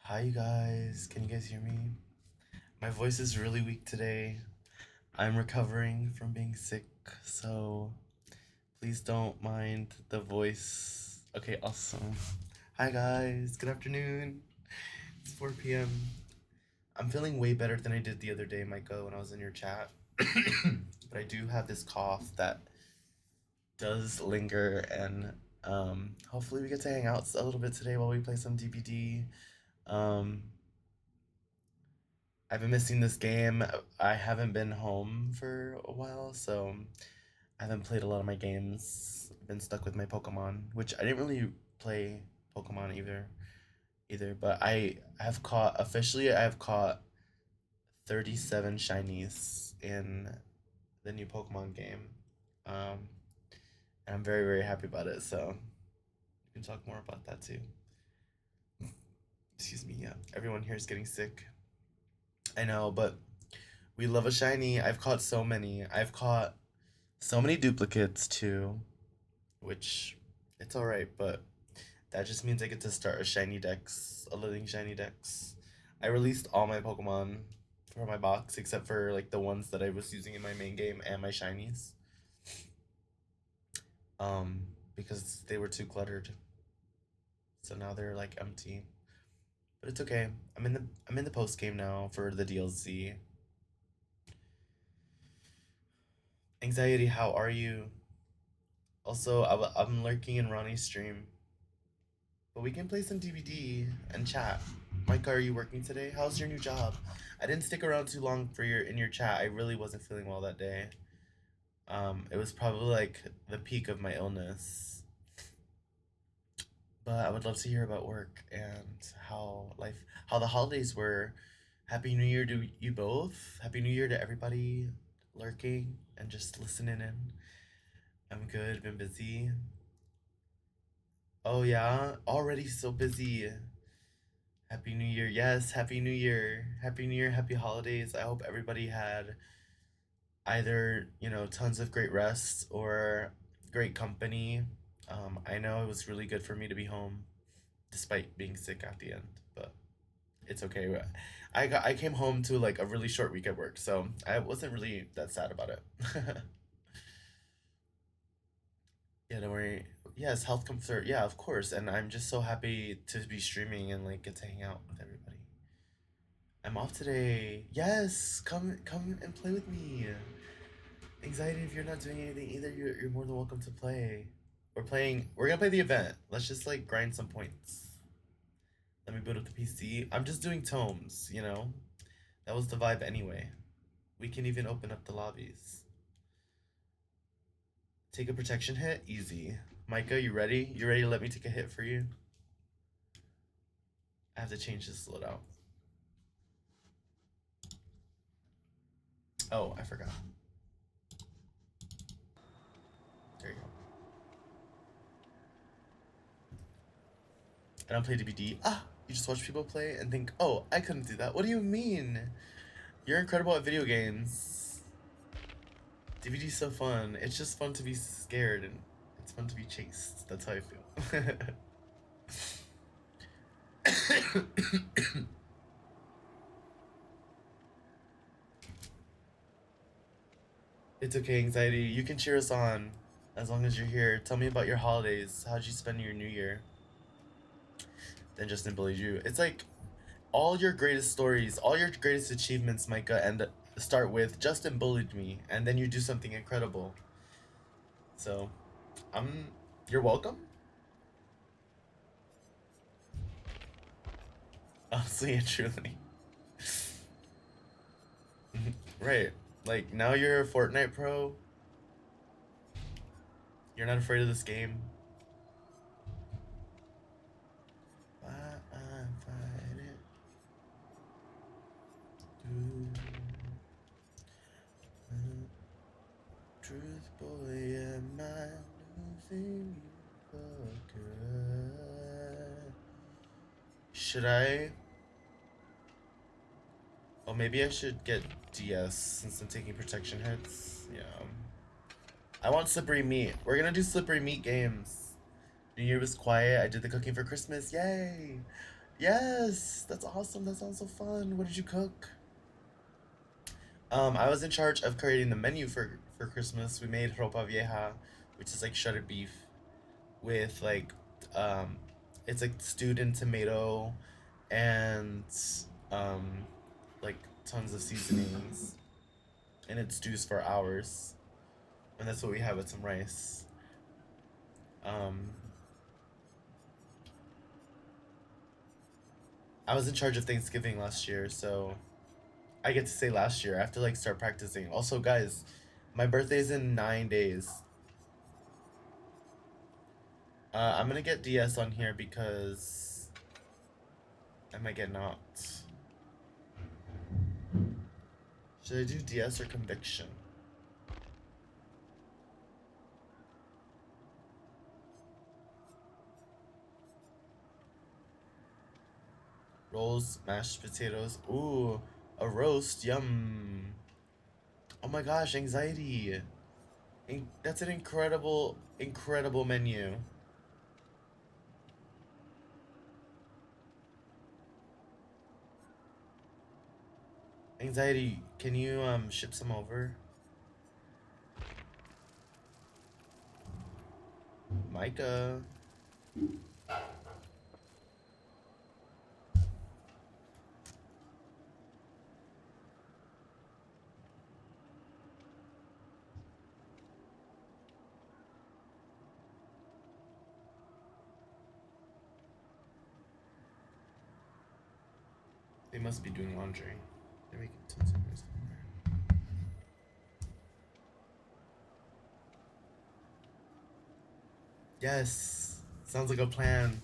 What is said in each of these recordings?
Hi, you guys. Can you guys hear me? My voice is really weak today. I'm recovering from being sick, so please don't mind the voice. Okay, awesome. Hi, guys. Good afternoon. It's 4 p.m. I'm feeling way better than I did the other day, Micah, when I was in your chat. But I do have this cough that does linger, and hopefully we get to hang out a little bit today while we play some DBD. Um, I've been missing this game. I haven't been home for a while, so I haven't played a lot of my games. I've been stuck with my Pokemon, which I didn't really play Pokemon either, but I have caught 37 shinies in the new Pokemon game. Um, and I'm very, very happy about it, so we can talk more about that too. Excuse me, yeah. Everyone here is getting sick. I know, but we love a shiny. I've caught so many. I've caught so many duplicates too, which it's all right, but that just means I get to start a living shiny dex. I released all my Pokemon for my box except for like the ones that I was using in my main game and my shinies. Because they were too cluttered. So now they're like empty. But it's okay. I'm in the post game now for the DLC. Anxiety, how are you? Also, I'm lurking in Ronnie's stream. But we can play some DVD and chat. Micah, are you working today? How's your new job? I didn't stick around too long for your chat. I really wasn't feeling well that day. It was probably like the peak of my illness. But I would love to hear about work and how the holidays were. Happy New Year to you both. Happy New Year to everybody lurking and just listening in. I'm good, been busy. Oh yeah, already so busy. Happy New Year. Yes, Happy New Year. Happy New Year, happy holidays. I hope everybody had either, tons of great rest or great company. I know it was really good for me to be home despite being sick at the end, but it's okay. I came home to like a really short week at work, so I wasn't really that sad about it. Yeah, don't worry. Yes, health comes first. Yeah, of course. And I'm just so happy to be streaming and like get to hang out with everybody. I'm off today. Yes, come and play with me. Anxiety, if you're not doing anything either, you're more than welcome to play. We're gonna play the event. Let's just like grind some points. Let me boot up the PC. I'm just doing tomes. That was the vibe anyway. We can even open up the lobbies. Take a protection hit? Easy. Micah, you ready? You ready to let me take a hit for you? I have to change this loadout. Oh, I forgot. There you go. I don't play DBD. Ah, you just watch people play and think, oh, I couldn't do that. What do you mean? You're incredible at video games. DVD's so fun. It's just fun to be scared and it's fun to be chased. That's how I feel. It's okay, anxiety. You can cheer us on as long as you're here. Tell me about your holidays. How'd you spend your new year? Then Justin bullied you. It's like all your greatest stories, all your greatest achievements, Micah, and start with Justin bullied me, and then you do something incredible. So, I'm. You're welcome. Honestly and truly. Right. Like now you're a Fortnite pro. You're not afraid of this game. Why I fight it. Truth, boy, am I losing you for good? Should I? Oh, maybe I should get DS since I'm taking protection hits. Yeah. I want slippery meat. We're gonna do slippery meat games. New Year was quiet. I did the cooking for Christmas. Yay! Yes, that's awesome. That sounds so fun. What did you cook? I was in charge of creating the menu for Christmas. We made ropa vieja, which is like shredded beef with like, um, it's like stewed in tomato and um, like tons of seasonings, and it stews for hours. And that's what we have with some rice. Um, I was in charge of Thanksgiving last year, so I get to say last year. I have to like start practicing. Also, guys, my birthday's in 9 days. I'm gonna get DS on here because I might get knocked. Should I do DS or conviction? Rolls, mashed potatoes. Ooh, a roast. Yum. Oh my gosh, anxiety. That's an incredible, incredible menu. Anxiety, can you ship some over? Micah. They must be doing laundry. They're making tons of noise. Yes. Sounds like a plan.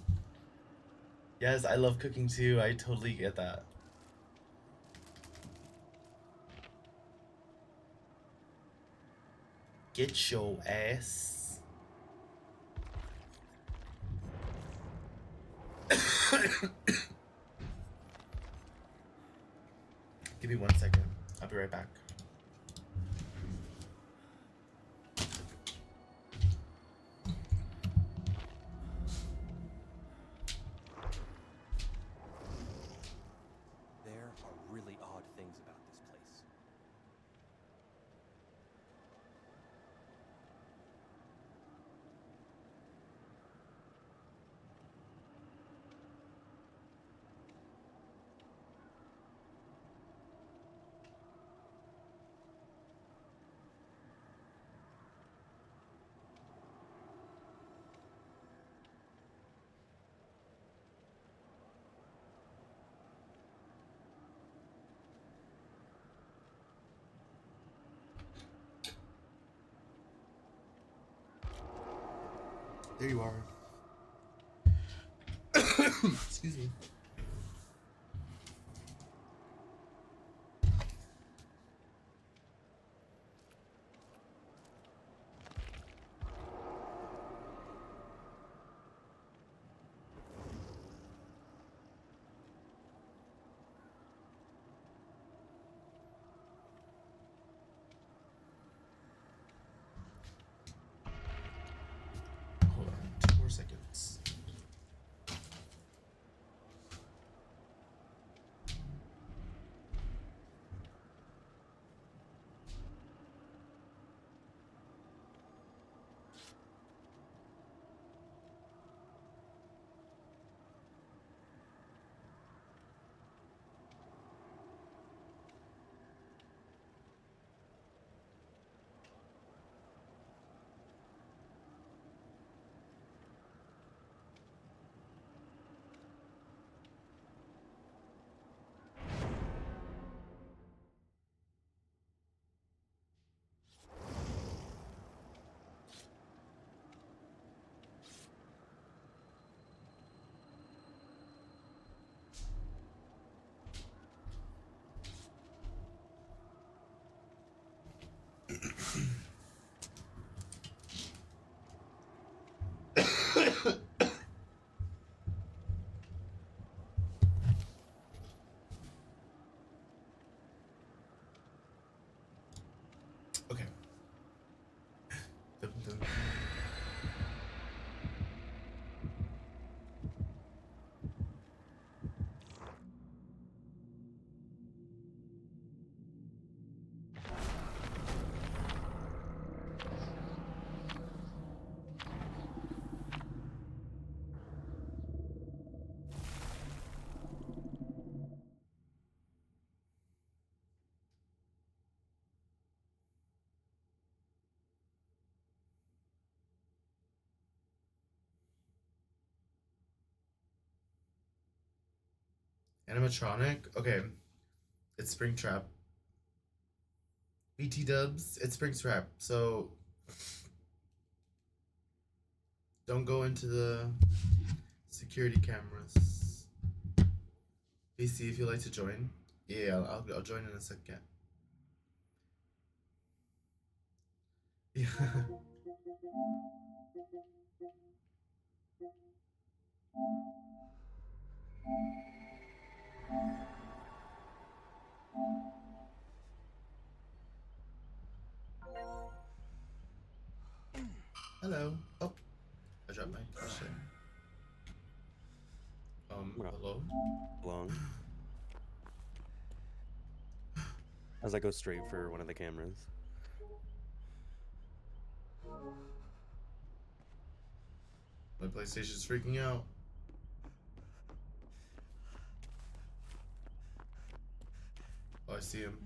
Yes, I love cooking too. I totally get that. Get your ass. Give me 1 second. I'll be right back. There are really odd things about this place. There you are. Excuse me. Hold on. 2 more seconds. Animatronic? Okay. It's Springtrap. BT dubs, it's Springtrap. So don't go into the security cameras. BC, if you'd like to join. Yeah, I'll join in a second. Yeah. Hello. Oh, I dropped my shit. Hello? Long. As I go straight for one of the cameras. My PlayStation's freaking out. Oh, I see him.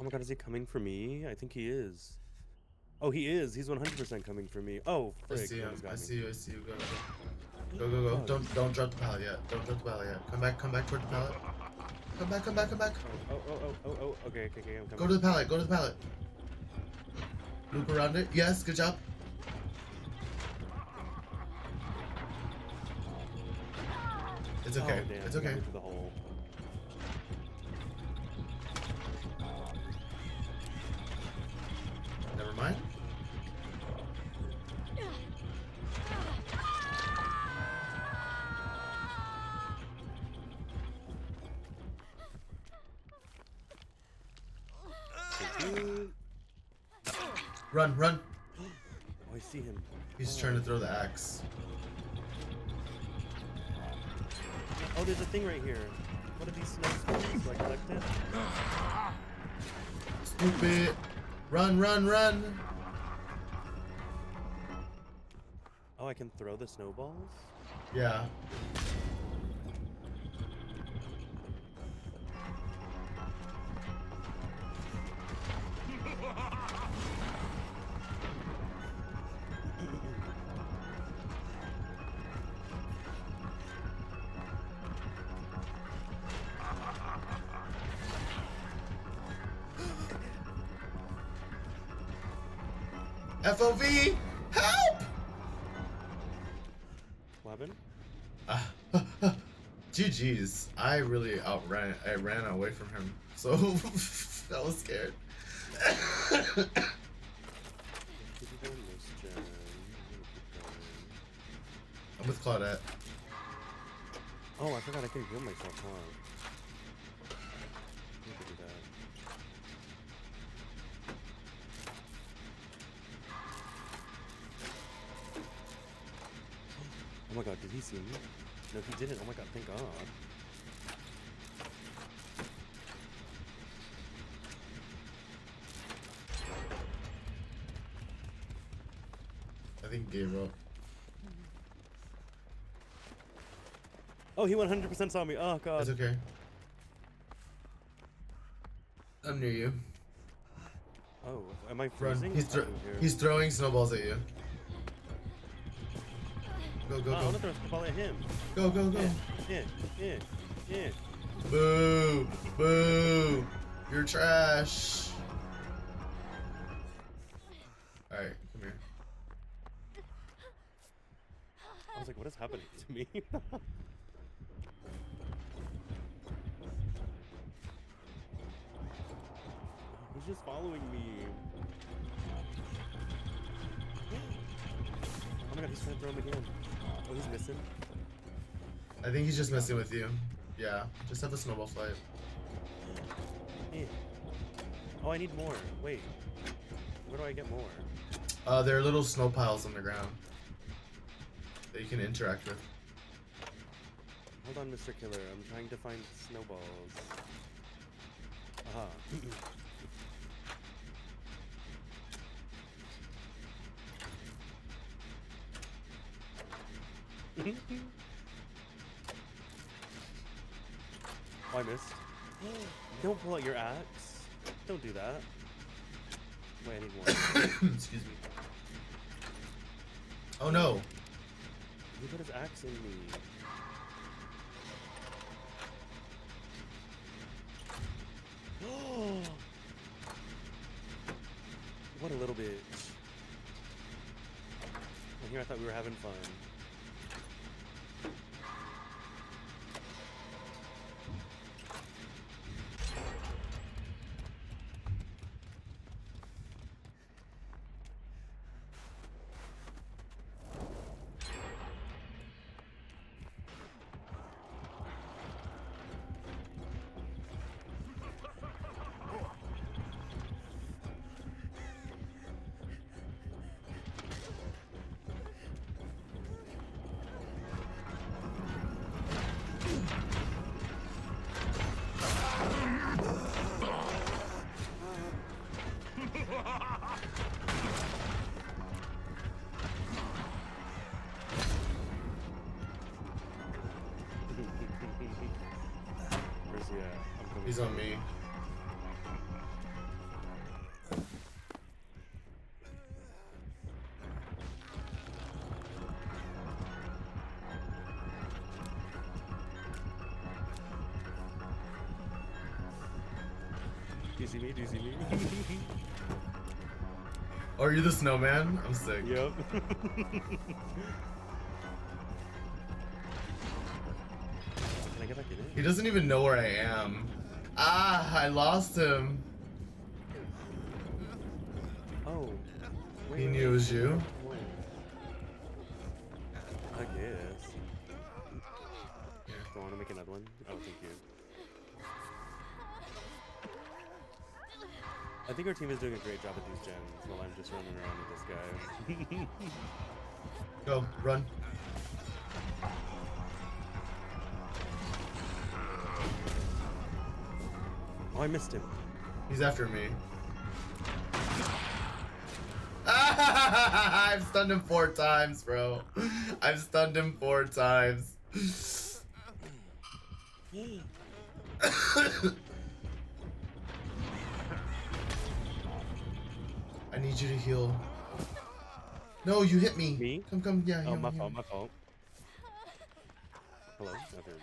Oh my god, is he coming for me? I think he is. Oh, he is. He's 100% coming for me. Oh, frick. I see him. Got I me. see you. I see you. Go, go, go. Oh. Don't drop the pallet yet. Don't drop the pallet yet. Come back toward the pallet. Come back. Oh. Okay, I'm coming. Go to the pallet. Go to the pallet. Loop around it. Yes, good job. It's okay. Oh, damn, It's he got okay. me through the hole. Never mind. Run. Oh, I see him. He's trying to throw the axe. Oh, there's a thing right here. What are these snow stones? Do I collect it? Stupid. Run. Oh, I can throw the snowballs? Yeah. FOV! Help! What happened? GG's. I really ran away from him. So I was scared. Keep going, Miss Jen. I'm with Claudette. Oh, I forgot I can heal myself, huh? I need to do that. Oh my god, did he see me? No, he didn't. Oh my god, thank god. I think he gave up. Oh, he 100% saw me. Oh god. It's okay. I'm near you. Oh, am I Run. freezing? He's throwing snowballs at you. Go, I want to throw a ball at him. Go. Yeah. Boo. You're trash. Alright, come here. I was like, what is happening to me? He's just following me. Oh my god, he's trying to throw him again. Oh, he's missing. I think he's just messing with you. Yeah, just have the snowball fight. Yeah. Oh, I need more. Wait. Where do I get more? There are little snow piles on the ground that you can interact with. Hold on, Mr. Killer. I'm trying to find snowballs. Aha. Oh, I missed. Don't pull out your axe. Don't do that. Wait, I need one. Excuse me. Oh no. He put his axe in me. What a little bitch. And here I thought we were having fun. Where's he at? I'm coming. He's on me. Do you see me? Do you see me? Oh, are you the snowman? I'm sick. Yep. Can I get back in it? He doesn't even know where I am. Ah, I lost him. Oh. He knew it was you? Wait. I guess. Do I want to make another one? Oh, thank you. I think our team is doing a great job at these gens while I'm just running around with this guy. Go, run. Oh, I missed him. He's after me. I've stunned him 4 times, bro. I've stunned him 4 times. I need you to heal. No, you hit me. Me? Come, yeah. Oh, heal my me, fault, heal my fault. Hello? Oh, there we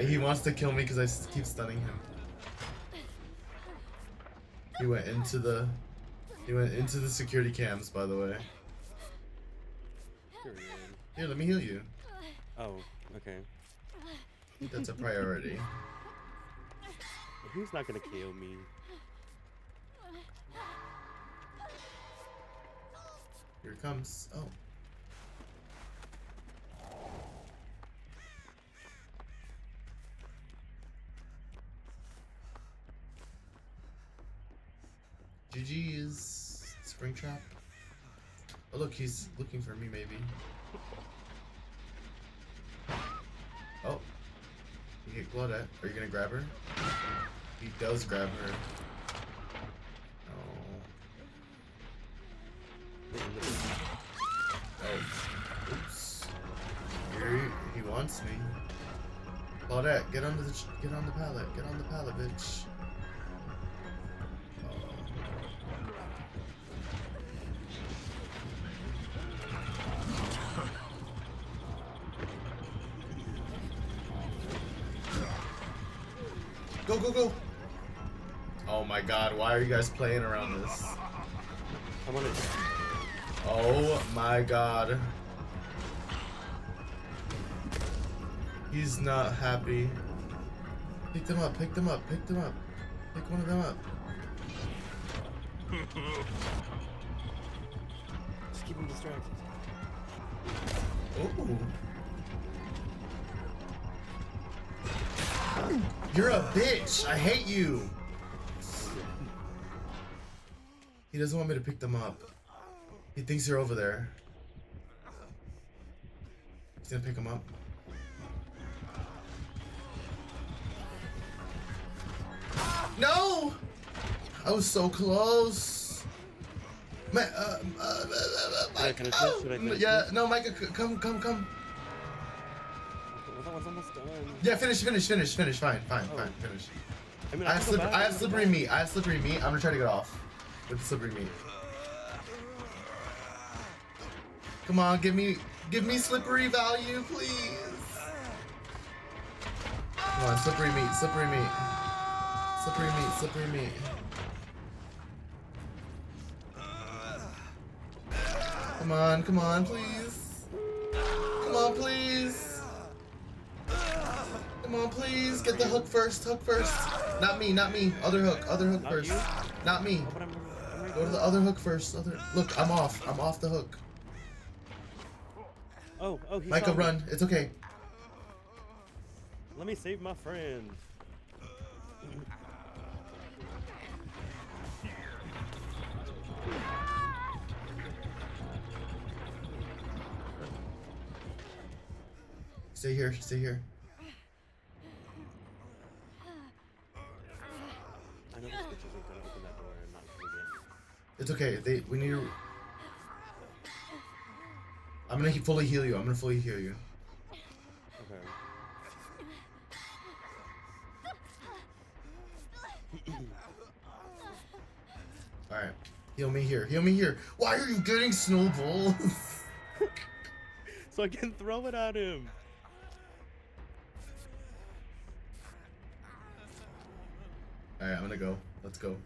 go. He wants to kill me because I keep stunning him. He went into the security cams, by the way. Period. Here, let me heal you. Oh, okay. That's a priority. Who's not gonna kill me? Here it comes. Oh. GG's. Springtrap. Oh look, he's looking for me maybe. Oh. You get Claudette. Are you gonna grab her? He does grab her. Oh. Oops. Here he wants me. Claudette, get on the pallet. Get on the pallet, bitch. Go, go, go! Oh my god, why are you guys playing around this? I'm on it. Oh my god. He's not happy. Pick them up, pick them up, pick them up. Pick one of them up. Just keep him distracted. Oh. You're a bitch. I hate you. He doesn't want me to pick them up. He thinks you're over there. He's gonna pick them up. No! I was so close. Man, Should I finish this? Should I finish yeah, this? no, Micah, come. What I was almost done. Yeah, finish. Fine, Oh. finish. I mean, I have can go back, I I have can go slippery back. meat. I have slippery meat. I'm gonna try to get off with slippery meat. Come on, give me slippery value, please. Come on, slippery meat. Come on, please. Come on, please. Get the hook first. Not me. Other hook Not first. you? Not me. Oh, but I'm right Go to the there. other hook first. Look, I'm off the hook. Oh, he Micah, saw me. run. It's okay. Let me save my friend. Stay here. I know this bitch isn't gonna open that door and not gonna get me. It's okay. We need to. I'm gonna fully heal you. Okay. All right. Heal me here. Why are you getting snowballs? So I can throw it at him. All right, I'm gonna go. Let's go.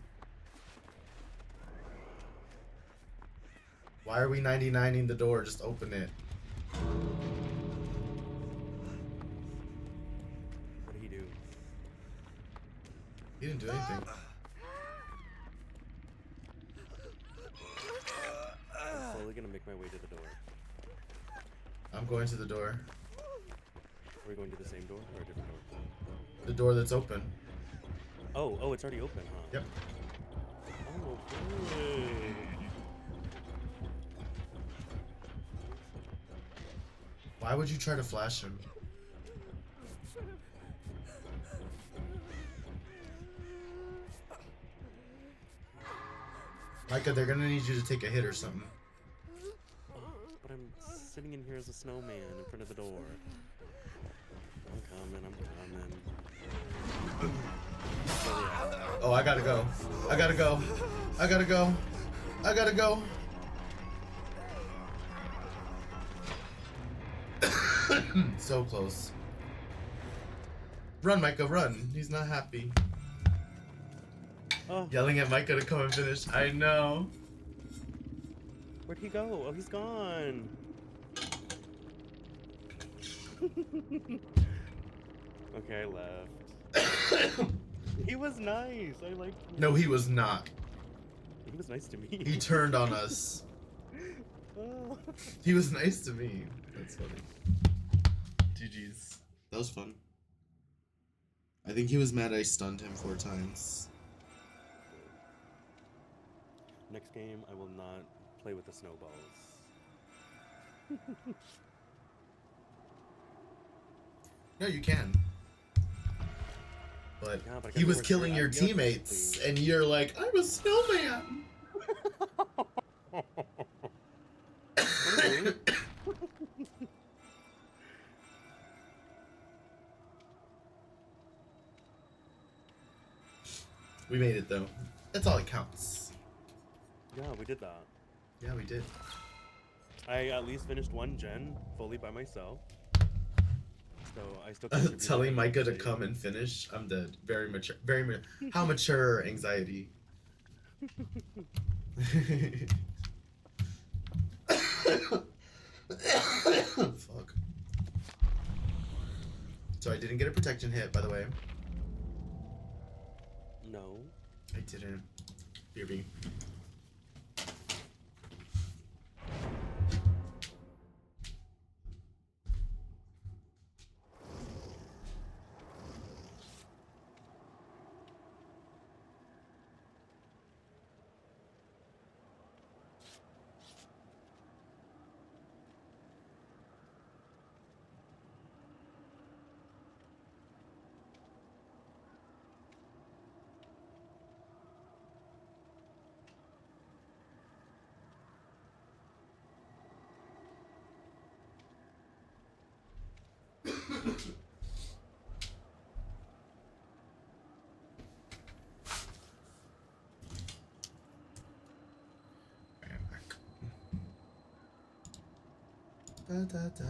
Why are we 99ing the door? Just open it. What did he do? He didn't do anything. I'm slowly gonna make my way to the door. I'm going to the door. Are we going to the same door or a different door? The door that's open. Oh, it's already open, huh? Yep. Oh, good. Why would you try to flash him? Micah, they're gonna need you to take a hit or something. But I'm sitting in here as a snowman in front of the door. I'm coming. Oh, yeah. Oh, I gotta go. So close. Run, Micah, run. He's not happy. Oh, Yelling at Micah to come and finish. I know. where'd he go? Oh, he's gone. Okay, I left. He was nice. I liked him. No, he was not. He was nice to me. He turned on us. Oh. He was nice to me. That's funny. GG's. That was fun. I think he was mad I stunned him 4 times. Next game, I will not play with the snowballs. No, you can. But, Yeah, but I he gotta was work killing here. your teammates, and you're like, I'm a snowman. We made it though. That's all that counts. Yeah, we did that. Yeah, we did. I at least finished one gen fully by myself. So I still contributed Telling to Micah to the come and finish. I'm dead. Very mature. How mature anxiety. Fuck. So I didn't get a protection hit, by the way. No. I didn't. BRB. I'm back. Da-da-da.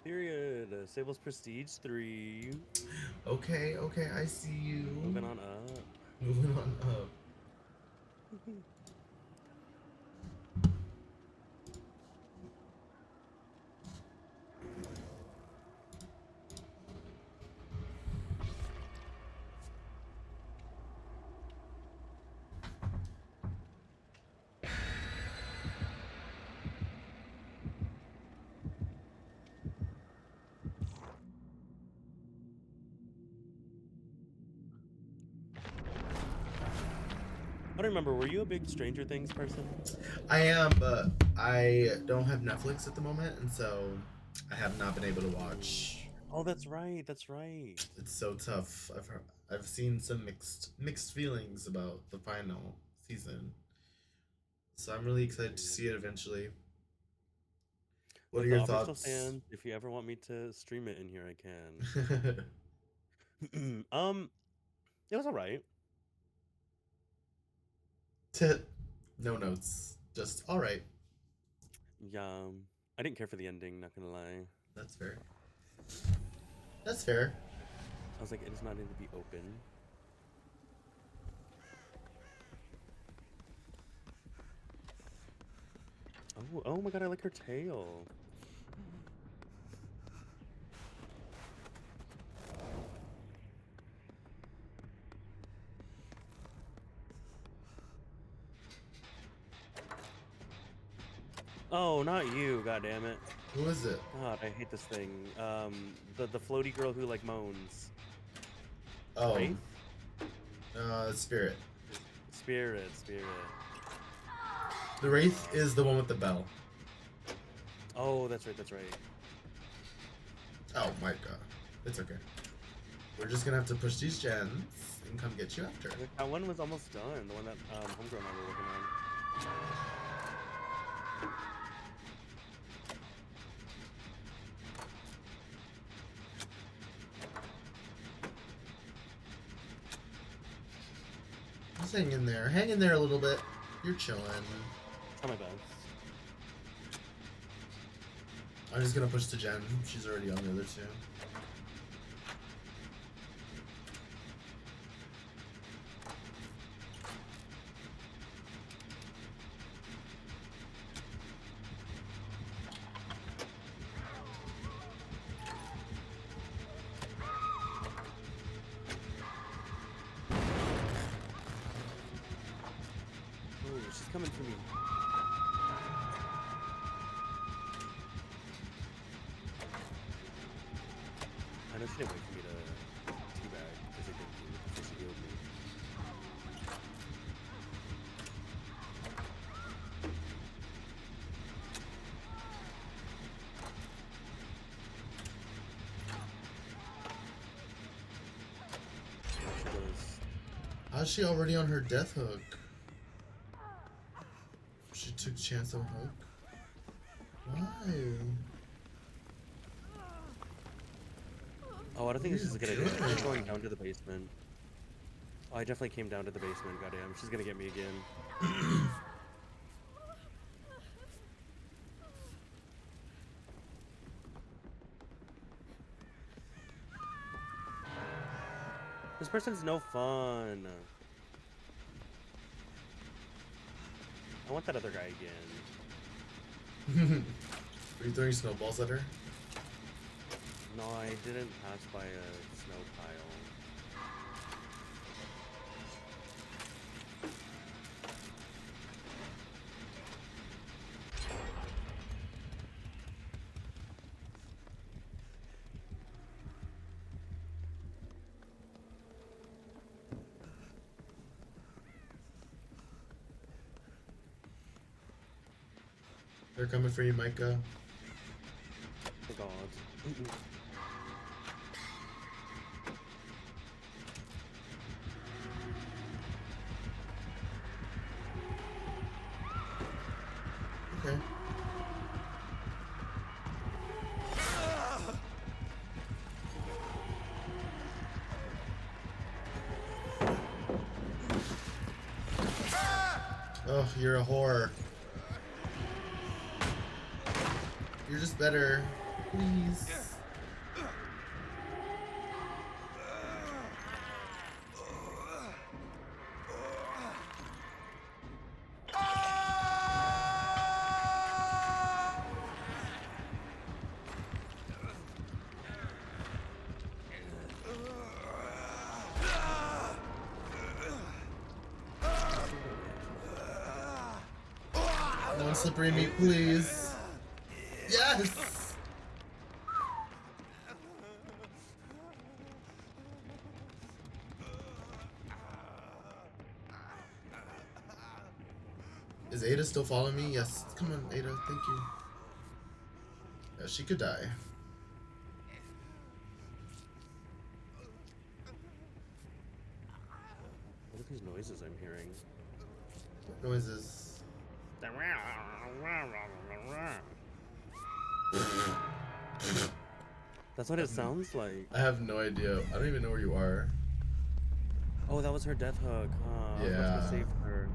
Period. Sable's Prestige 3. Okay, okay, I see you. Moving on up. Moving on up. I don't remember. Were you a big Stranger Things person? I am, but I don't have Netflix at the moment, and so I have not been able to watch. Oh, that's right. That's right. It's so tough. I've seen some mixed feelings about the final season, so I'm really excited to see it eventually. What are With your the official thoughts? fans, if you ever want me to stream it in here, I can. It was alright. No notes, just all right. Yeah, I didn't care for the ending. Not gonna lie. That's fair. That's fair. I was like, it is not need to be open. Oh my god, I like her tail. Oh, not you, god damn it. Who is it? God, I hate this thing. The floaty girl who like moans. Oh, Wraith? Spirit. Spirit. The Wraith is the one with the bell. Oh, that's right. Oh my god. It's okay. We're just gonna have to push these gens and come get you after. That one was almost done. The one that Homegirl and I were working on. Just hang in there. Hang in there a little bit. You're chilling. Try my best. I'm just gonna push to Jen. She's already on the other two. Ooh, she's coming for me. I know she didn't wait for me to teabag because I didn't do it before she healed me. Yeah, she does. How's she already on her death hook? She took chance on hook. Why? Oh, I don't think this is a good idea. doing? I'm going down to the basement. Oh, I definitely came down to the basement. Goddamn, she's gonna get me again. This person's no fun. I want that other guy again. Are you throwing snowballs at her? No, I didn't pass by a snow pile. They're coming for you, Micah. Oh god. Oh, you're a whore. You're just better. Please. Don't slippery me, please. Yes! Is Ada still following me? Yes. Come on, Ada. Thank you. Yeah, she could die. What are these noises I'm hearing? What noises? That's what it sounds like. I have no idea. I don't even know where you are. Oh, that was her death hook, huh? I was about to Yeah. go save her.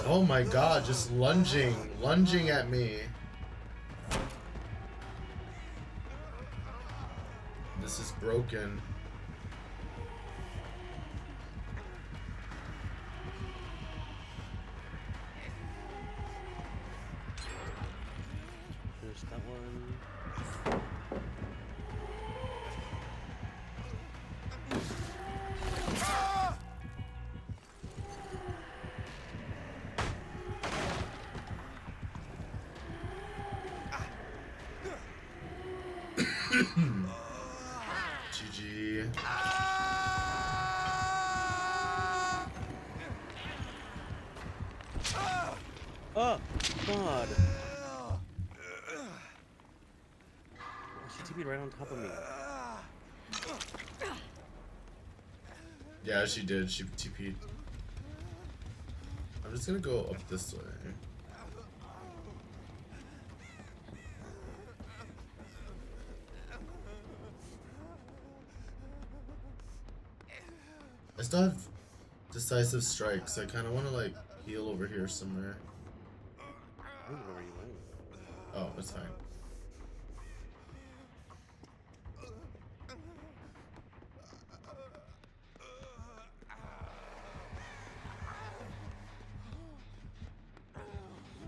Oh my god, just lunging at me. This is broken. There's that one. GG. Oh, God. She TP'd right on top of me. Yeah, she did. She TP'd. I'm just gonna go up this way. I still have decisive strikes. I kind of want to like heal over here somewhere. I don't know where you went. Oh, it's fine.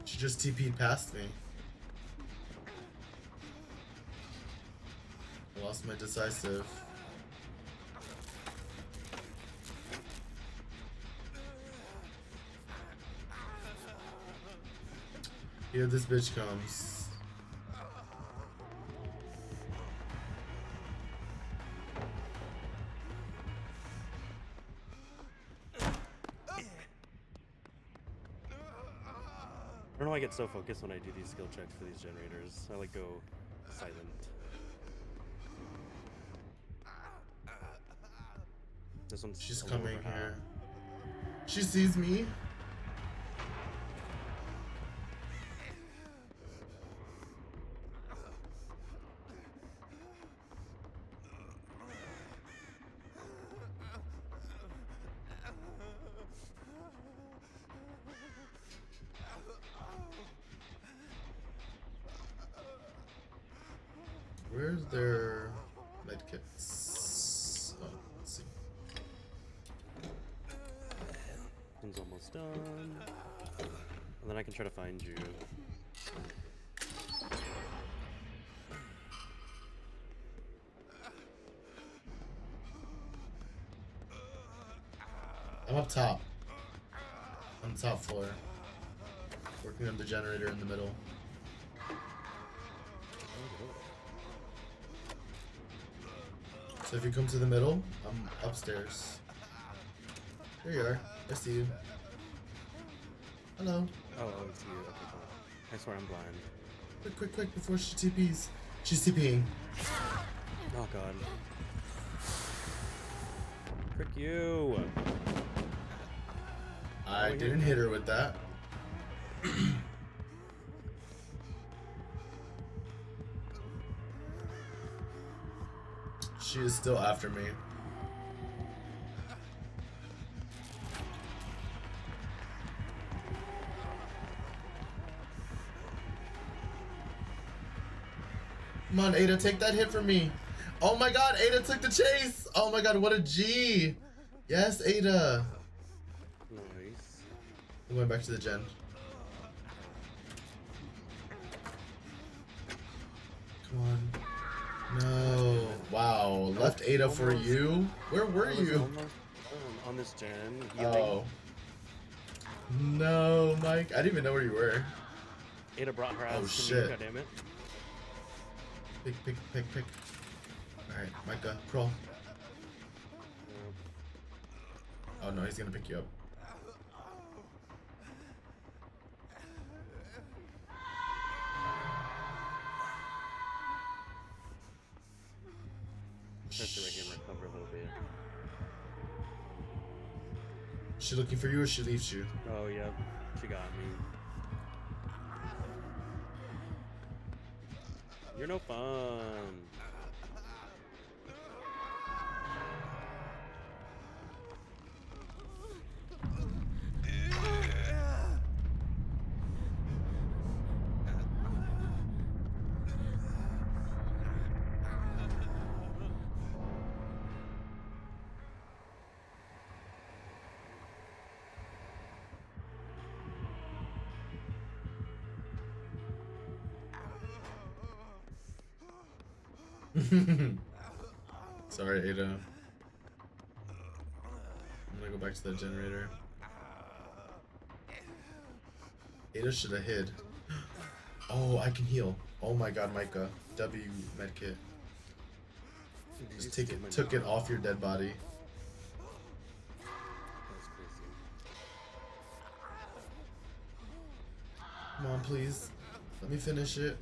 She just TP'd past me. I lost my decisive. Here this bitch comes. I don't know why I get so focused when I do these skill checks for these generators. I like go silent. This one's She's a little coming over half. here. She sees me. Where's their medkits? Oh, let's see. One's almost done. And then I can try to find you. I'm up top. On the top floor. Working on the generator in the middle. So if you come to the middle, I'm upstairs. There you are. I see you. Hello. Oh, I see you. Okay, cool. I swear I'm blind. Quick, quick, quick, before she TPs. She's TPing. Oh, God. Frick you. I didn't hit her with that. She is still after me. Come on, Ada, take that hit from me. Oh my god, Ada took the chase. Oh my god, what a G. Yes, Ada. Nice. I'm going back to the gen. Come on. No. Wow. Left Ada for you? Where were I was you? almost on this gen. Healing. Oh. No, Mike. I didn't even know where you were. Ada brought her ass Oh, to shit. me, goddammit. Pick. Alright, Micah, crawl. Oh no, he's gonna pick you up. Have to make him recover a little bit. She looking for you or she leaves you? Oh, yeah. She got me. You're no fun. Sorry, Ada. I'm gonna go back to that generator. Ada should have hid. Oh, I can heal. Oh my god, Micah. W medkit. Just take it. Took it off your dead body. That's crazy. Come on, please. Let me finish it.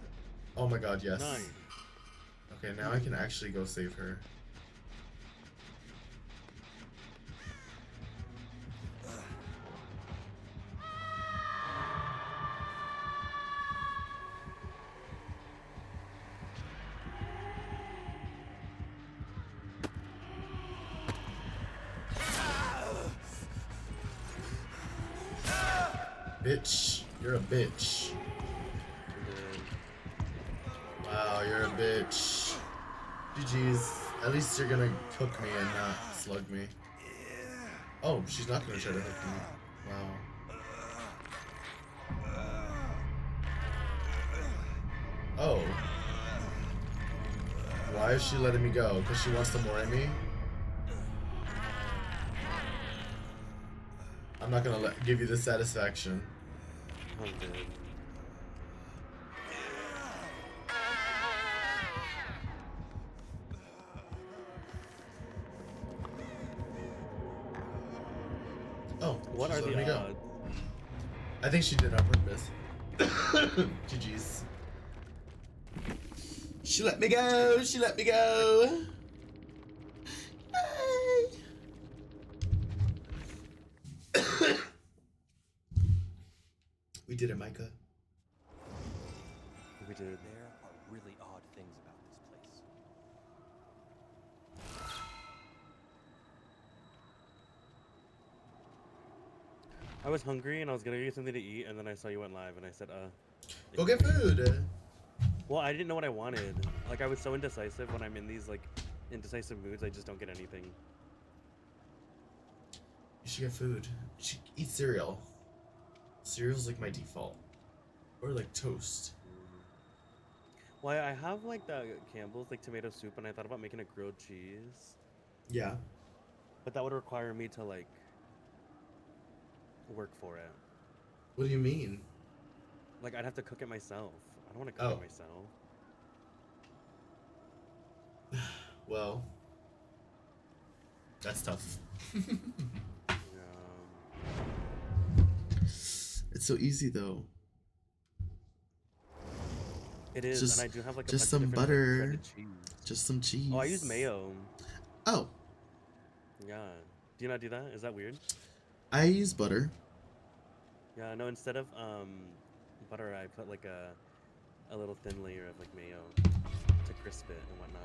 Oh my god, yes. Nice. Okay, now I can actually go save her. Bitch, you're a bitch. Wow, you're a bitch. GG's. At least you're gonna hook me and not slug me. Oh, she's not gonna try to hook me. Wow. Oh. Why is she letting me go? Because she wants to more at me? I'm not gonna give you the satisfaction. I'm dead. Oh, What she's are the letting me go. odds? I think she did it on purpose. GG's. She let me go. She let me go. We did it, Micah. We did. There are really odd things about this place. I was hungry and I was gonna get something to eat, and then I saw you went live, and I said, Go get food. Well, I didn't know what I wanted. Like, I was so indecisive when I'm in these, like, indecisive moods, I just don't get anything. You should get food. You should eat cereal. Cereal's like my default. Or like toast. Well, I have, like, the Campbell's, like, tomato soup, and I thought about making a grilled cheese. Yeah. But that would require me to, like, work for it. What do you mean? Like, I'd have to cook it myself. I don't want to cook it myself. Well, that's tough. It's so easy though. It is, Just- and I do have, like, a just bunch of some different, like, butter. shredded cheese. Just some cheese. Oh, I use mayo. Oh. Yeah. Do you not do that? Is that weird? I use butter. Yeah, no, instead of butter, I put like a little thin layer of like mayo to crisp it and whatnot.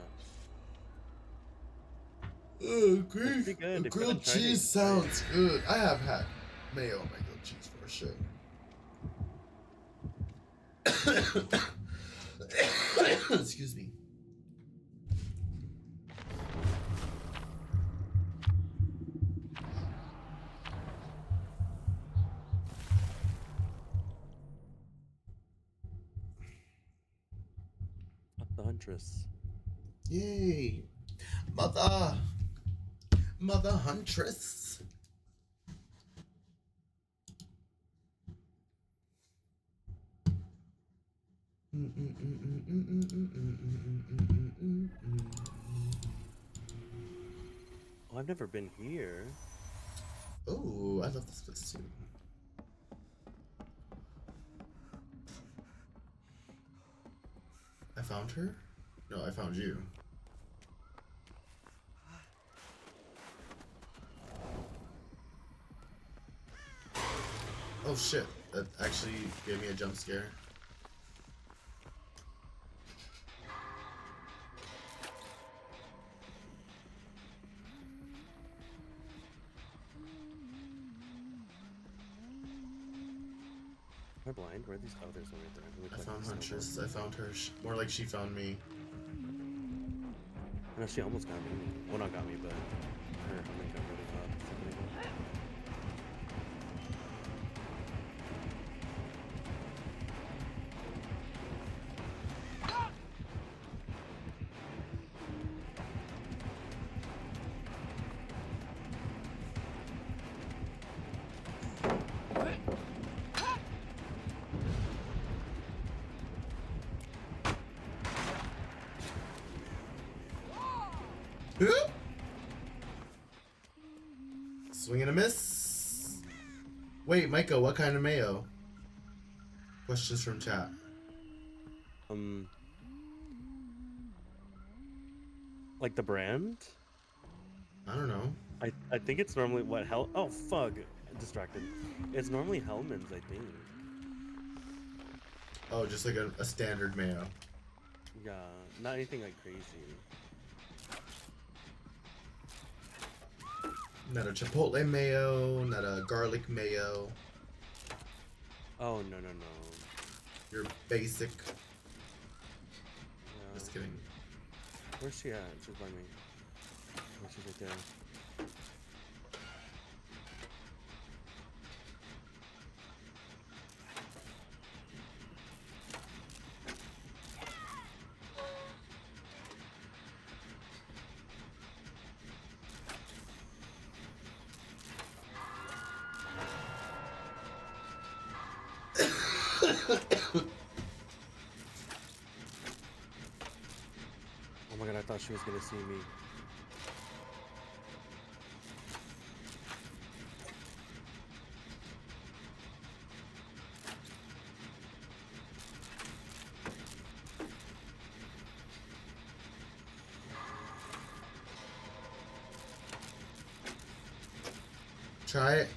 It's pretty good. If you haven't Grilled tried it, you cheese should try it. sounds good. I have had mayo on my grilled cheese for sure. Excuse me. Up the Huntress. Yay. Mother. Mother Huntress. Oh, I've never been here. Oh, I love this place too. I found her? No, I found you. Oh shit, that actually gave me a jump scare. Am I blind? Where are these? Oh, there's one right there. Let me I collect found this Huntress, snowball. I found her. More like she found me. No, she almost got me. Well, not got me, but her humming got really hot a second ago. Swing and a miss. Wait, Micah, what kind of mayo? Questions from chat. Like the brand? I don't know. I think it's normally what Hell. Oh fuck! Distracted. It's normally Hellman's, I think. Oh, just like a standard mayo. Yeah, not anything like crazy. Not a chipotle mayo, not a garlic mayo. Oh no no no. Your basic. Yeah. Just kidding. Where's she at? She's by me. Oh, she's right there. Oh my god, I thought she was gonna see me. Try it.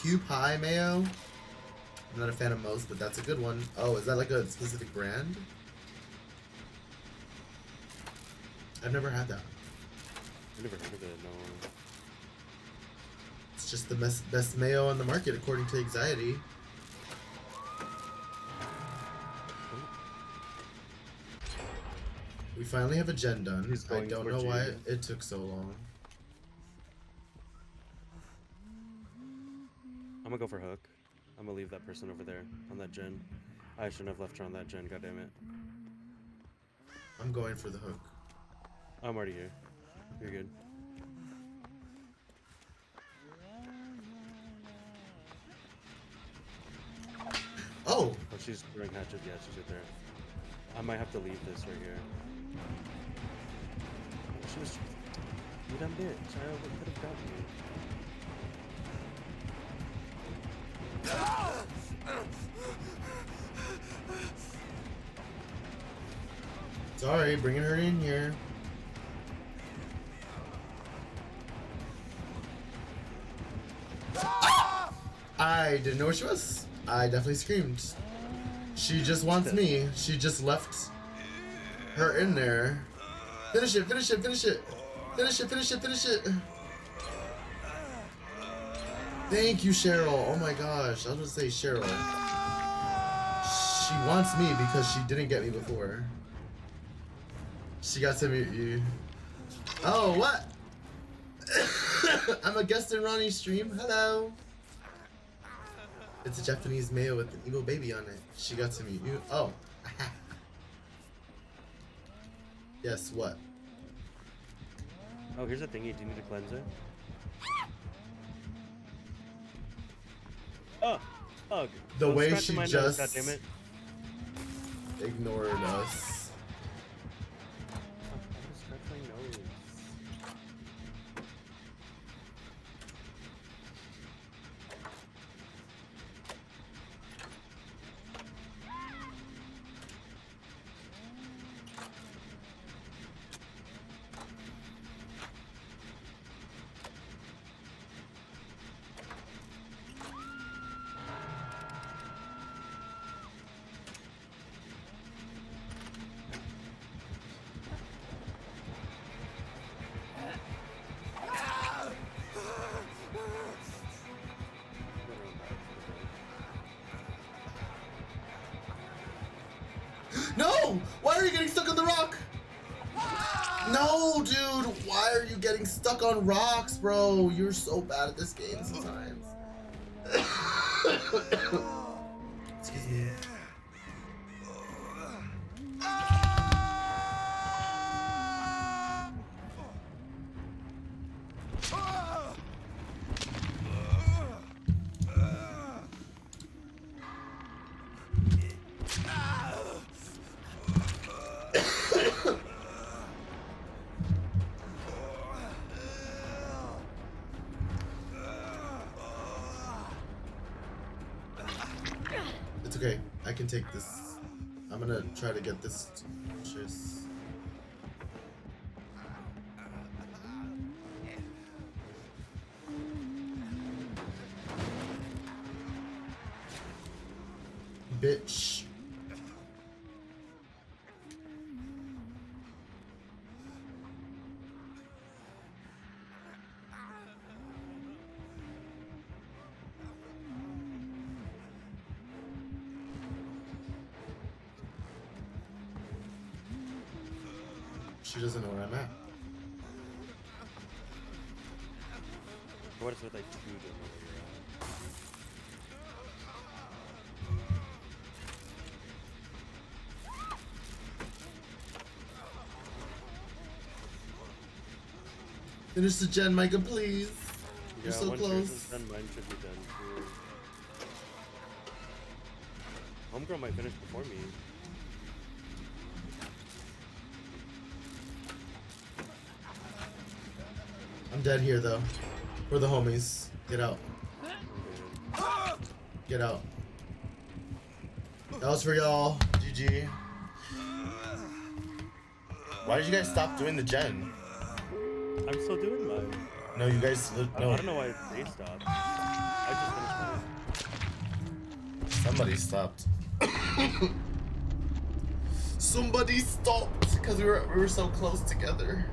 Q Pie mayo. I'm not a fan of most, but that's a good one. Oh, is that like a specific brand? I've never had that. I've never heard of it, no. It's just the best mayo on the market according to Anxiety. We finally have a gen done. He's I going don't know towards why you. it took so long. I'm gonna go for Hook. I'm gonna leave that person over there on that gen. I shouldn't have left her on that gen, goddammit. I'm going for the hook. I'm already here. You're good. Oh! Oh, she's throwing hatchet. Yeah, she's right there. I might have to leave this right here. She was. You dumb bitch. I could have gotten you. Sorry, bringing her in here. I didn't know where she was. I definitely screamed. She just wants me. She just left her in there. Finish it, finish it, finish it. Finish it, finish it, finish it. Thank you, Cheryl. Oh my gosh. I was gonna say Cheryl. She wants me because she didn't get me before. She got to meet you. Oh, what? I'm a guest in Ronnie's stream. Hello. It's a Japanese mayo with an evil baby on it. She got to meet you. Oh. Yes, what? Oh, here's a thingy. Do you need to cleanse it? Oh, oh. The don't way scratch she my nose, just goddammit. ignored us. Oh, I just scratched my nose. No! Why are you getting stuck on the rock? No, dude! Why are you getting stuck on rocks, bro? You're so bad at this game sometimes. Excuse me. It's okay. I can take this. I'm gonna try to get this. Cheers. Bitch. She doesn't know where I'm at. For what it's worth, I do don't know where you're Finish the gen, Micah, please. at. You're Yeah, so once yours close. is done, mine should be done too. Homegirl might finish before me. I'm dead here though. For the homies. Get out. Get out. That was for y'all. GG. Why did you guys stop doing the gen? I'm still doing mine. No, you guys. I No, don't know why they stopped. I just finished mine. somebody stopped. Somebody stopped because we were so close together.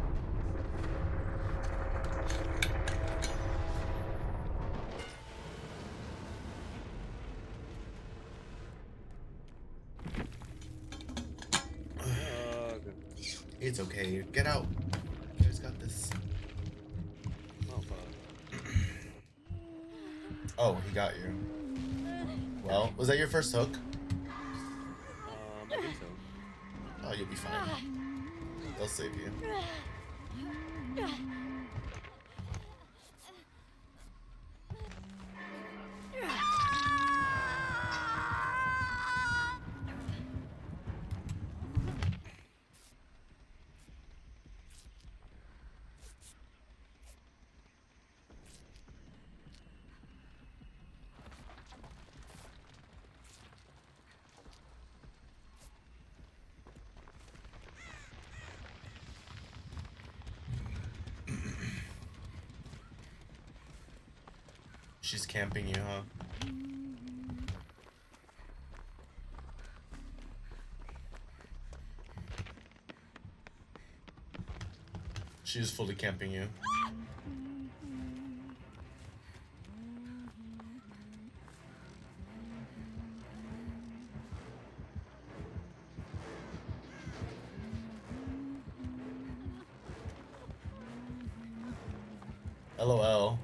Good. It's okay. Get out. You guys got this. Oh, fuck. Oh, he got you. Well, was that your first hook? I think so. Oh, you'll be fine. They'll save you. She's camping you, huh? She's fully camping you. LOL.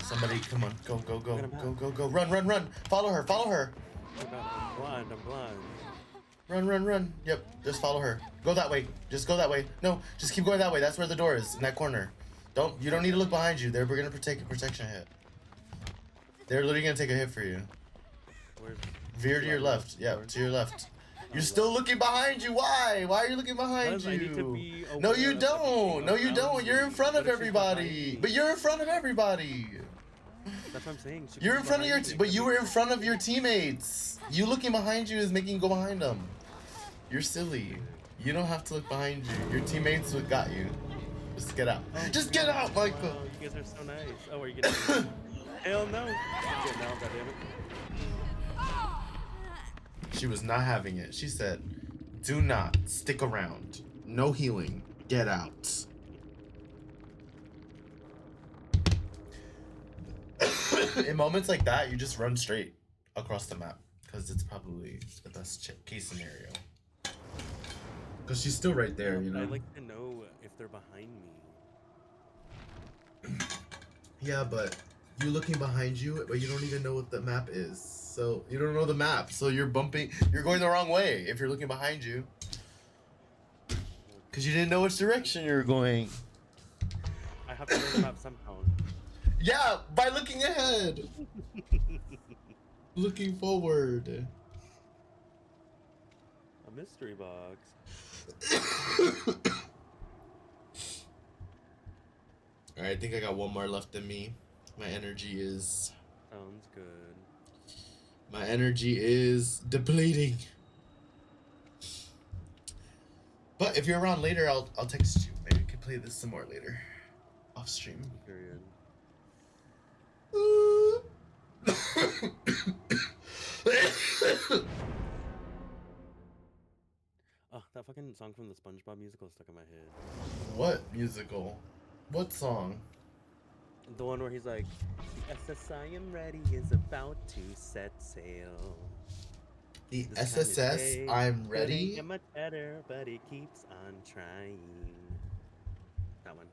Somebody, come on, go, go, go, go, go, go, run, run, run! Follow her, follow her! Oh god, I'm blind, I'm blind. Run, run, run! Yep, just follow her. Go that way. Just go that way. No, just keep going that way. That's where the door is, in that corner. You don't need to look behind you. We're gonna take a protection hit. They're literally gonna take a hit for you. Where's... Veer to your left. Yeah, to your left. You're still looking behind you. Why? Why are you looking behind Because I need to you? be No, aware you of don't. No, you everything don't. around You're in me. front of What if she's behind everybody. me? But you're in front of everybody. That's what I'm saying. She You're could in be front of your. behind me. But you were in front of your teammates. You looking behind you is making you go behind them. You're silly. You don't have to look behind you. Your teammates got you. Just get out. Oh, Just get out, Michael. wow, you guys are so nice. Oh, are you getting... Hell no. I'm getting out, goddammit. She was not having it. She said, "Do not stick around. No healing. Get out." In moments like that, you just run straight across the map because it's probably the best case scenario. Because she's still right there, you know. I'd like to know if they're behind me. Yeah, but you're looking behind you, but you don't even know what the map is. So you don't know the map. So you're bumping. You're going the wrong way if you're looking behind you. Because you didn't know which direction you were going. I have to know the map somehow. Yeah, by looking ahead. Looking forward. A mystery box. Alright, I think I got one more left in me. My energy is... Sounds good. My energy is depleting. But if you're around later, I'll text you. Maybe we can play this some more later. Off stream. Period. Oh, that fucking song from the SpongeBob musical is stuck in my head. What musical? What song? The one where he's like, "The SSI am ready is about to set sail." The This time is SSS, safe, I'm couldn't ready. get much better, but he keeps on trying. That one.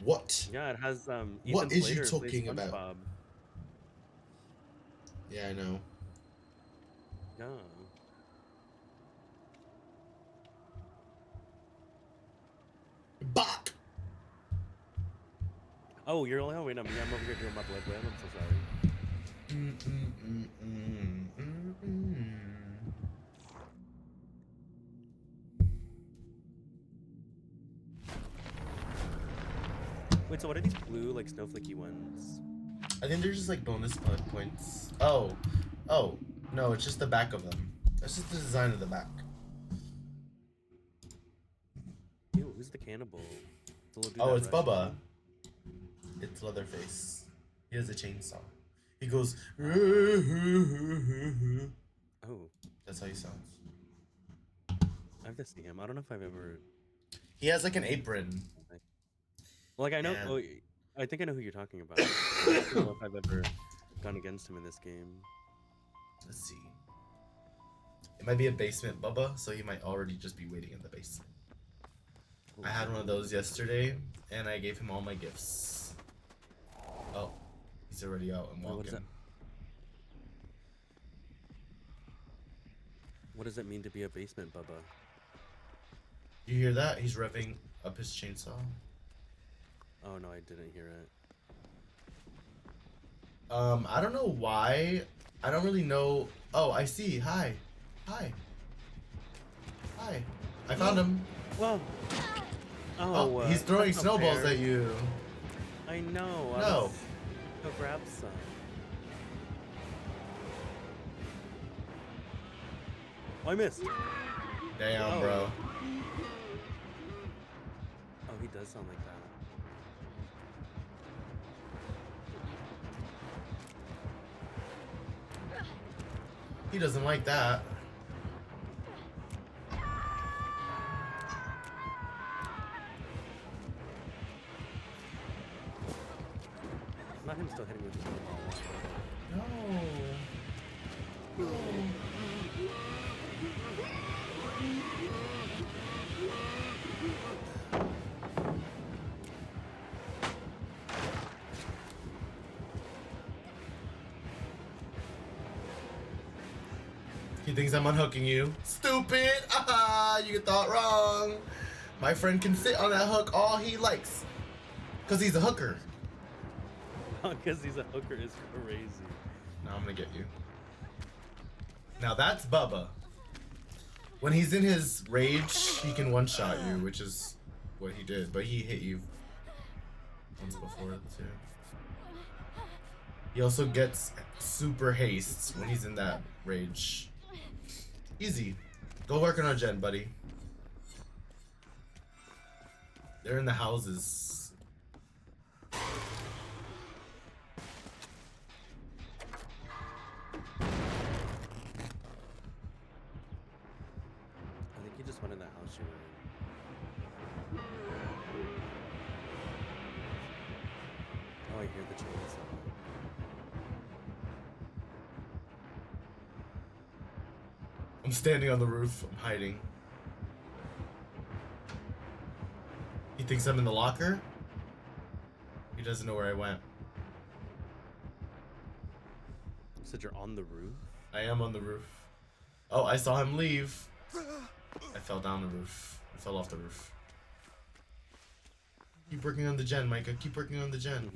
What? Yeah, it has Ethan What is you Slater plays talking about? SpongeBob. Yeah, I know. Yeah. Bop! Oh, you're only wait, no, me. I'm over here doing my blood whale. I'm so sorry. Wait, so what are these blue, like, snowflakey ones? I think they're just like bonus points. Oh, no, it's just the back of them. That's just the design of the back. Ew, who's the cannibal? The little dude Oh, that it's rushed Bubba. him? It's Leatherface. He has a chainsaw. He goes. Oh, That's how he sounds. I have to see him. I don't know if I've ever. He has like an apron. Like I know. And- Oh, I think I know who you're talking about. I don't know if I've ever gone against him in this game. Let's see. It might be a basement Bubba, so he might already just be waiting in the basement. I had one of those yesterday, and I gave him all my gifts. Oh, he's already out and What is walking. What does it mean to be a basement Bubba? You hear that? He's revving up his chainsaw. Oh no, I didn't hear it. I don't know why. I don't really know. Oh, I see. Hi. Hi. Hi. I found him. Whoa. Oh, he's throwing that's not snowballs fair. at you. I know. No. Go grab some. Oh, I missed. Damn, Oh. bro. Oh, he does sound like that. He doesn't like that. He thinks I'm unhooking you. Stupid! Ah, you thought wrong. My friend can sit on that hook all he likes. Because he's a hooker. Because he's a hooker is crazy. Now I'm gonna get you. Now that's Bubba. When he's in his rage, he can one-shot you, which is what he did. But he hit you once before too. He also gets super haste when he's in that rage. Easy. Go work on our gen, buddy. They're in the houses. I think you just went in that house you were in. Oh, I hear the chainsaw. I'm standing on the roof. I'm hiding. He thinks I'm in the locker? He doesn't know where I went. You said you're on the roof? I am on the roof. Oh, I saw him leave. I fell down the roof. I fell off the roof. Keep working on the gen, Micah. Keep working on the gen.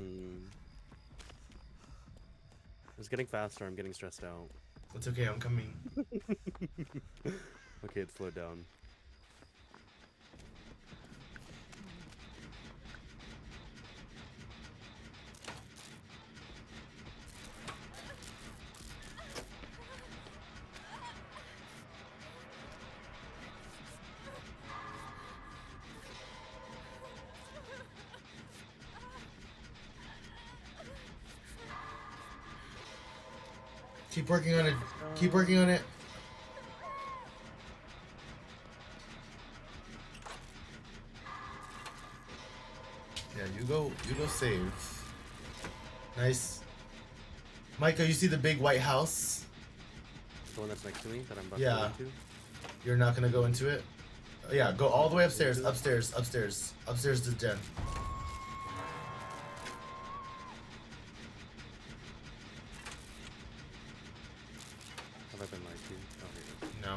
It's getting faster. I'm getting stressed out. It's okay, I'm coming. Okay, it slowed down. Keep working on it. Keep working on it. Yeah, you go save. Nice. Micah, you see the big white house? The one that's next to me that I'm about Yeah. to go into? You're not gonna go into it? Yeah, go all the way upstairs, upstairs, upstairs, upstairs to Jen. Have I been lied to? Oh, here it is. No.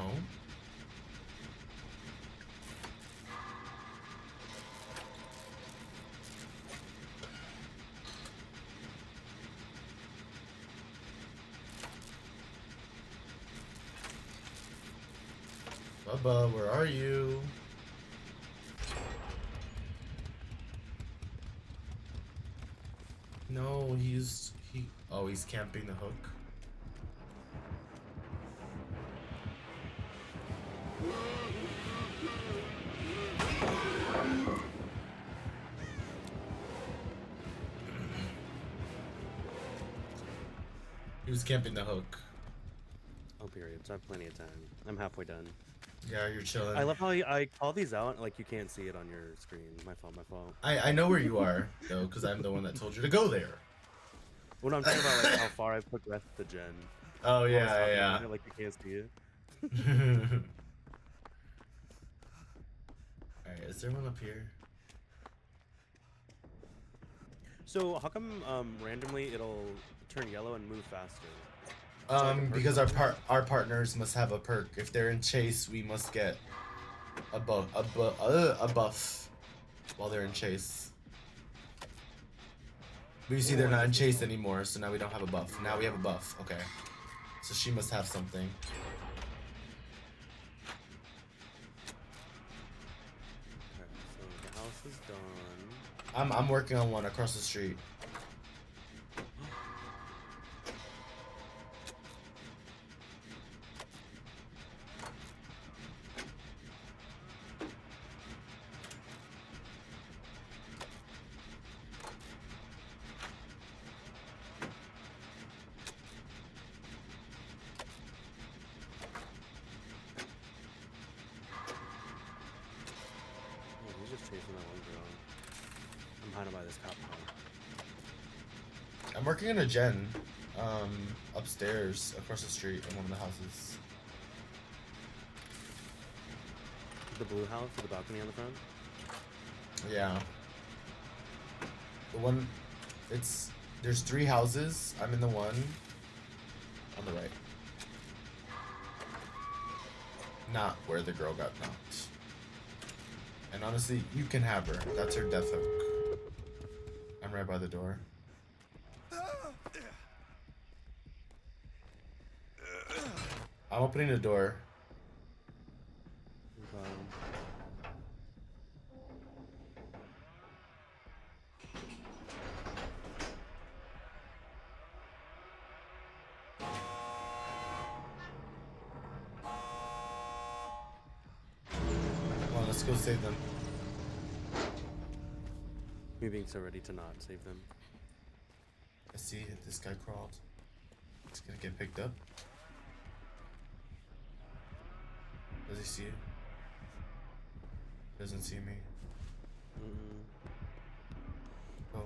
Bubba, where are you? No, he's camping the hook. He was camping the hook. Oh, period. So I have plenty of time. I'm halfway done. Yeah, you're chilling. I love how I call these out, like you can't see it on your screen. My fault, my fault. I know where you are, though, because I'm the one that told you to go there. Well, no, I'm talking about like how far I've progressed the gen. Oh, I was yeah, talking yeah. about it, like you can't see it. Alright, is there one up here? So how come randomly it'll turn yellow and move faster? like a perk Because or our partners must have a perk. If they're in chase, we must get a buff while they're in chase. But you see, they're not in chase anymore, so now we don't have a buff. Now we have a buff. Okay, so she must have something. Okay, so the house is done. I'm working on one across the street. Oh, he's just chasing that one girl. I'm hiding by this cop car. I'm working on a gen, upstairs across the street in one of the houses. The blue house with the balcony on the front? Yeah. The one, there's 3 houses. I'm in the one on the right. not where the girl got knocked. And honestly, you can have her. That's her death hook. I'm right by the door. I'm opening the door. Come on, let's go save them. Me being so ready to not save them. I see this guy crawled. He's gonna get picked up. Does he see you? Doesn't see me. Oh.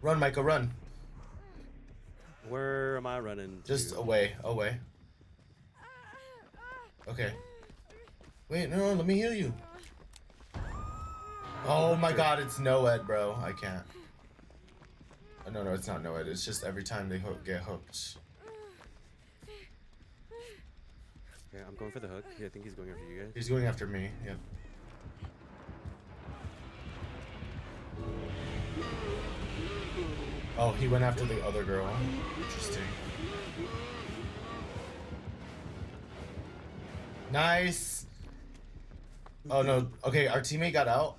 Run, Micah, run. Where am I running to? Just away, away. Okay. Wait, no, let me heal you. Oh my god, it's Noed, bro. I can't. Oh, no, it's not Noed. It's just every time they get hooked. Okay, I'm going for the hook. Yeah, I think he's going after you guys. He's going after me, yep. Oh, he went after the other girl. Interesting. Nice. Oh no. Okay, our teammate got out.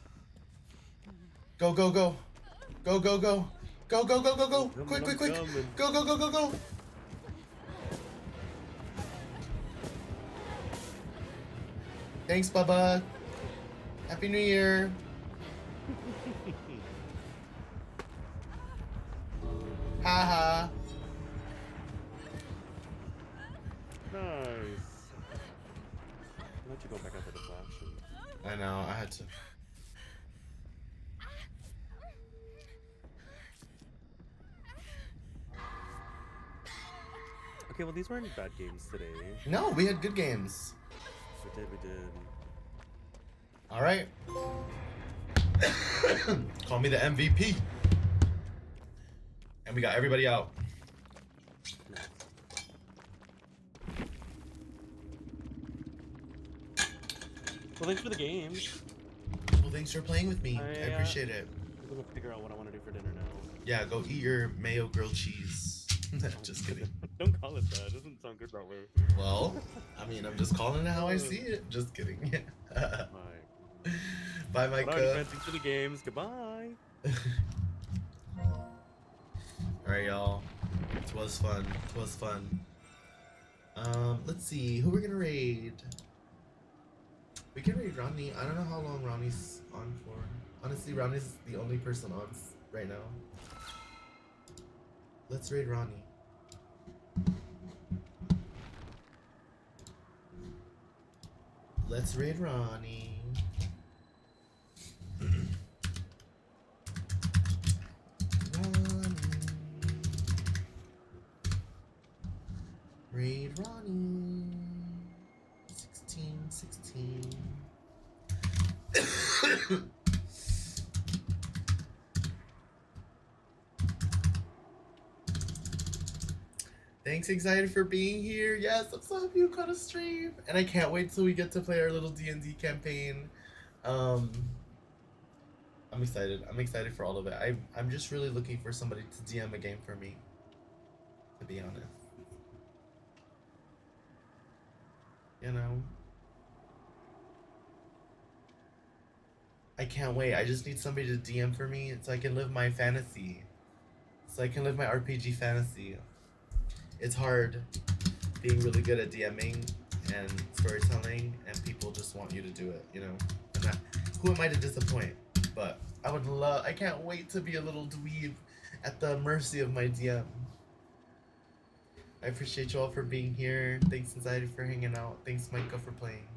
Go, go, go. Go, go, go. Go, go, go, go, go. Quick, quick, quick. Go, go, go, go, go. Thanks, Bubba. Happy New Year. Haha. Nice. Why don't you go back out to the flash? I know, I had to. Okay, well these weren't bad games today. No, we had good games. We did. All right. Call me the MVP. And we got everybody out. Nice. Well, thanks for the game. Well, thanks for playing with me. I appreciate it. I'm gonna figure out what I want to do for dinner now. Yeah, go eat your mayo grilled cheese. Just kidding. Don't call it that. It doesn't sound good that way. Well, I mean, I'm just calling it how I see it. Just kidding. Alright. Bye, Alright, Micah. thanks for the games. Goodbye. Alright, y'all. It was fun. It was fun. Let's see. Who we're gonna raid? We can raid Ronnie. I don't know how long Ronnie's on for. Honestly, Ronnie's the only person on right now. Let's raid Ronnie. Let's raid Ronnie. Ronnie. Raid Ronnie. 16. Thanks, Excited, for being here. Yes, I'm so happy you caught a stream. And I can't wait till we get to play our little D&D campaign. I'm excited. I'm excited for all of it. I'm just really looking for somebody to DM a game for me, to be honest. You know? I can't wait. I just need somebody to DM for me so I can live my fantasy. So I can live my RPG fantasy. It's hard being really good at DMing and storytelling, and people just want you to do it, you know? And who am I to disappoint? But I can't wait to be a little dweeb at the mercy of my DM. I appreciate you all for being here. Thanks, Anxiety, for hanging out. Thanks, Micah, for playing.